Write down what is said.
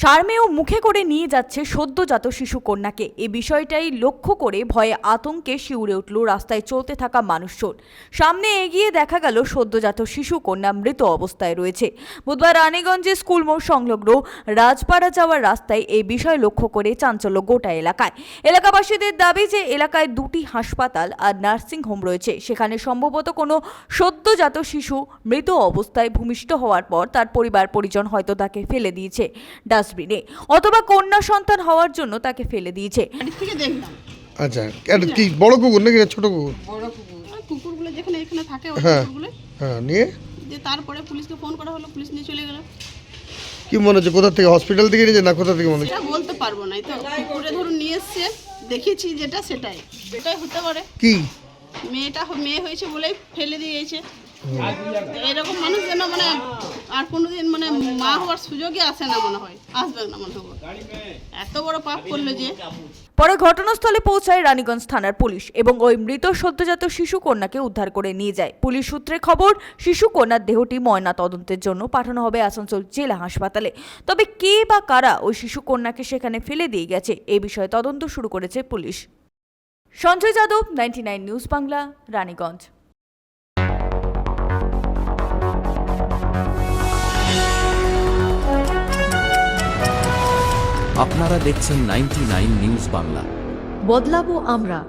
সারমেয় মুখে করে নিয়ে যাচ্ছে সদ্যজাত শিশু কন্যাকে। এই বিষয়টাই লক্ষ্য করে ভয়ে আতঙ্কে শিউরে উঠল রাস্তায় চলতে থাকা মানুষজন। সামনে এগিয়ে দেখা গেল সদ্যজাত শিশু কন্যা মৃত অবস্থায় রয়েছে। বুধবার রানীগঞ্জে স্কুল মোড় সংলগ্ন রাজপাড়া যাওয়ার রাস্তায় এই বিষয় লক্ষ্য করে চাঞ্চল্য গোটা এলাকায়। এলাকাবাসীদের দাবি যে এলাকায় দুটি হাসপাতাল আর নার্সিং হোম রয়েছে, সেখানে সম্ভবত কোনো সদ্যজাত শিশু মৃত অবস্থায় ভূমিষ্ঠ হওয়ার পর তার পরিবার পরিজন হয়তো তাকে ফেলে দিয়েছে ডাস্টবিনে, অথবা কন্যা সন্তান হওয়ার জন্য তাকে ফেলে দিয়েছে। আচ্ছা, এটা কি বড় কুকুর নাকি ছোট কুকুর? বড় কুকুর। আর কুকুরগুলো যেখানে এখানে থাকে ওই হ্যাঁ। কুকুরগুলো হ্যাঁ, নিয়ে যে তারপরে পুলিশকে ফোন করা হলো, পুলিশ নিয়ে চলে গেল। কি মনে হচ্ছে কোথা থেকে, হসপিটাল থেকে নিয়ে না কোথা থেকে মনে হচ্ছে? এটা বলতে পারবো না, এই তো কুকুরে ধরুন নিয়ে এসছে, দেখেছি যেটা সেটাই হতে পারে। কি মেয়ে হয়েছে বলেই ফেলে দিয়েছে। এরকম মানুষ যেন মানে আর কোনোদিন মানে মা হওয়ার সুযোগই আসে না, মনে হয় আসবে না মনে হয়। এত বড় পাপ করলো যে। পরে ঘটনাস্থলে পৌঁছায় রানীগঞ্জ থানার পুলিশ এবং ওই মৃত সদ্যজাত শিশু কন্যাকে উদ্ধার করে নিয়ে যায়। পুলিশ সূত্রে খবর, শিশু কন্যার দেহটি ময়না তদন্তের জন্য পাঠানো হবে আসানসোল জেলা হাসপাতালে। তবে কে বা কারা ওই শিশু কন্যাকে সেখানে ফেলে দিয়ে গেছে এ বিষয়ে তদন্ত শুরু করেছে পুলিশ। সঞ্জয় যাদব, 99 নিউজ বাংলা, রানীগঞ্জ। আপনারা দেখছেন 99 নিউজ বাংলা। বদলাবো আমরা।